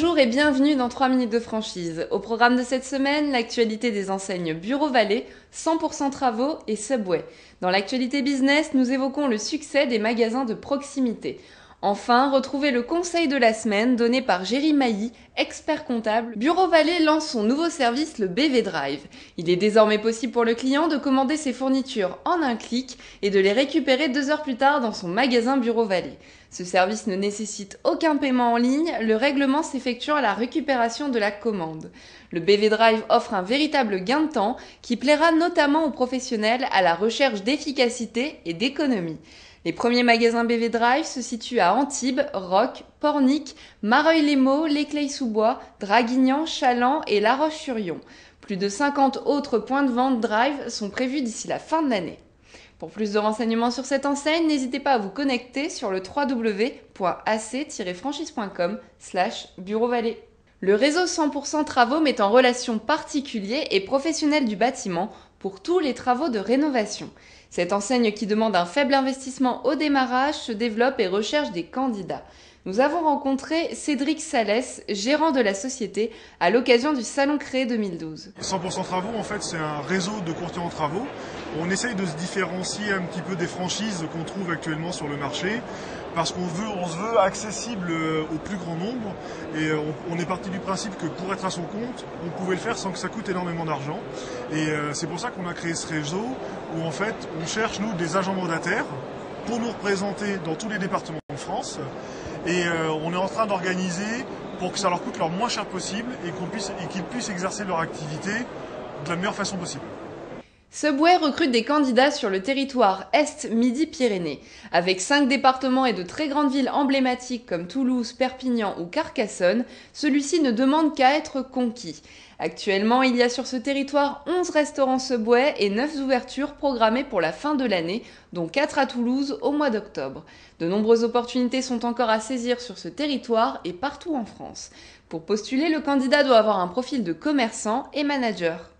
Bonjour et bienvenue dans 3 minutes de franchise. Au programme de cette semaine, l'actualité des enseignes Bureau Vallée, 100% Travaux et Subway. Dans l'actualité business, nous évoquons le succès des magasins de proximité. Enfin, retrouvez le conseil de la semaine donné par Géry Mailly, expert comptable. Bureau Vallée lance son nouveau service, le BV Drive. Il est désormais possible pour le client de commander ses fournitures en un clic et de les récupérer 2 heures plus tard dans son magasin Bureau Vallée. Ce service ne nécessite aucun paiement en ligne, le règlement s'effectuant à la récupération de la commande. Le BV Drive offre un véritable gain de temps qui plaira notamment aux professionnels à la recherche d'efficacité et d'économie. Les premiers magasins BV Drive se situent à Antibes, Roques, Pornic, Mareuil-les-Maux, l'Éclaye-sous-Bois, Draguignan, Chaland et La Roche-sur-Yon. Plus de 50 autres points de vente Drive sont prévus d'ici la fin de l'année. Pour plus de renseignements sur cette enseigne, n'hésitez pas à vous connecter sur le www.ac-franchise.com/Bureau Vallée. Le réseau 100% Travaux met en relation particuliers et professionnels du bâtiment pour tous les travaux de rénovation. Cette enseigne qui demande un faible investissement au démarrage se développe et recherche des candidats. Nous avons rencontré Cédric Salès, gérant de la société, à l'occasion du Salon Créé 2012. 100% Travaux, en fait, c'est un réseau de courtiers en travaux. On essaye de se différencier un petit peu des franchises qu'on trouve actuellement sur le marché, parce qu'on se veut accessible au plus grand nombre. Et on est parti du principe que pour être à son compte, on pouvait le faire sans que ça coûte énormément d'argent. Et c'est pour ça qu'on a créé ce réseau, où en fait, on cherche, nous, des agents mandataires pour nous représenter dans tous les départements de France. Et on est en train d'organiser pour que ça leur coûte le moins cher possible et qu'ils puissent exercer leur activité de la meilleure façon possible. Subway recrute des candidats sur le territoire Est-Midi-Pyrénées. Avec 5 départements et de très grandes villes emblématiques comme Toulouse, Perpignan ou Carcassonne, celui-ci ne demande qu'à être conquis. Actuellement, il y a sur ce territoire 11 restaurants Subway et 9 ouvertures programmées pour la fin de l'année, dont 4 à Toulouse au mois d'octobre. De nombreuses opportunités sont encore à saisir sur ce territoire et partout en France. Pour postuler, le candidat doit avoir un profil de commerçant et manager.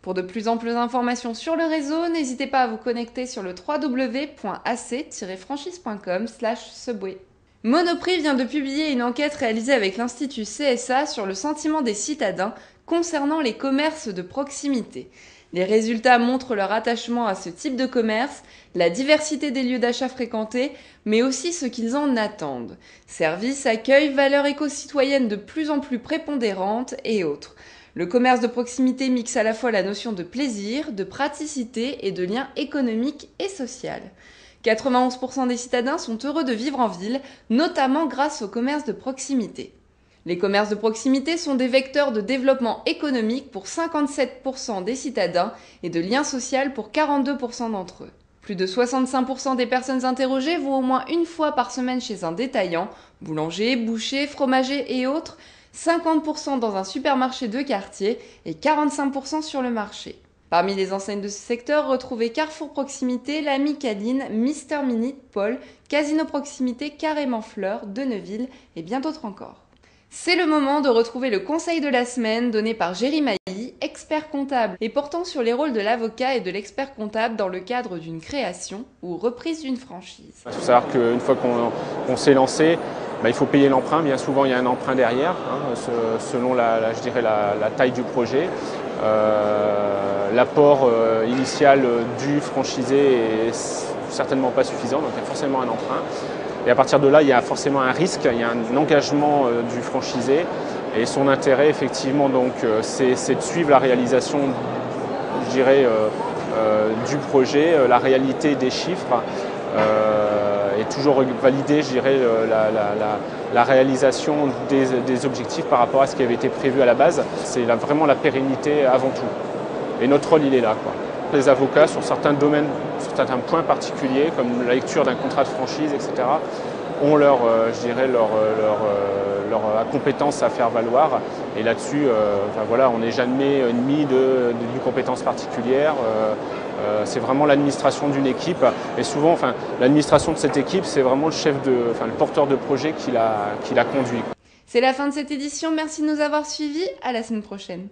Pour de plus amples informations sur le réseau, n'hésitez pas à vous connecter sur le www.ac-franchise.com/Subway. Monoprix vient de publier une enquête réalisée avec l'Institut CSA sur le sentiment des citadins concernant les commerces de proximité. Les résultats montrent leur attachement à ce type de commerce, la diversité des lieux d'achat fréquentés, mais aussi ce qu'ils en attendent. Services, accueil, valeurs éco-citoyennes de plus en plus prépondérantes et autres. Le commerce de proximité mixe à la fois la notion de plaisir, de praticité et de lien économique et social. 91% des citadins sont heureux de vivre en ville, notamment grâce au commerce de proximité. Les commerces de proximité sont des vecteurs de développement économique pour 57% des citadins et de lien social pour 42% d'entre eux. Plus de 65% des personnes interrogées vont au moins une fois par semaine chez un détaillant, boulanger, boucher, fromager et autres, 50% dans un supermarché de quartier et 45% sur le marché. Parmi les enseignes de ce secteur, retrouvez Carrefour Proximité, l'Ami Cadine, Mister Minute, Paul, Casino Proximité, Carrément Fleur, Deneville et bien d'autres encore. C'est le moment de retrouver le conseil de la semaine donné par Géry Mailly, expert comptable et portant sur les rôles de l'avocat et de l'expert comptable dans le cadre d'une création ou reprise d'une franchise. Il faut savoir qu'une fois qu'on s'est lancé, il faut payer l'emprunt. Bien souvent, il y a un emprunt derrière, selon la taille du projet. L'apport initial du franchisé est certainement pas suffisant, donc il y a forcément un emprunt. Et à partir de là, il y a forcément un risque, il y a un engagement du franchisé. Et son intérêt, effectivement, c'est de suivre la réalisation, je dirais, du projet, la réalité des chiffres. Et toujours valider, je dirais, la réalisation des objectifs par rapport à ce qui avait été prévu à la base. C'est vraiment la pérennité avant tout. Et notre rôle, il est là, quoi. Les avocats, sur certains domaines, sur certains points particuliers, comme la lecture d'un contrat de franchise, etc., ont leur compétence à faire valoir. Et là-dessus, on n'est jamais ennemi d'une compétence particulière. C'est vraiment l'administration d'une équipe. Et souvent, l'administration de cette équipe, c'est vraiment le porteur de projet qui l'a conduit. C'est la fin de cette édition. Merci de nous avoir suivis. À la semaine prochaine.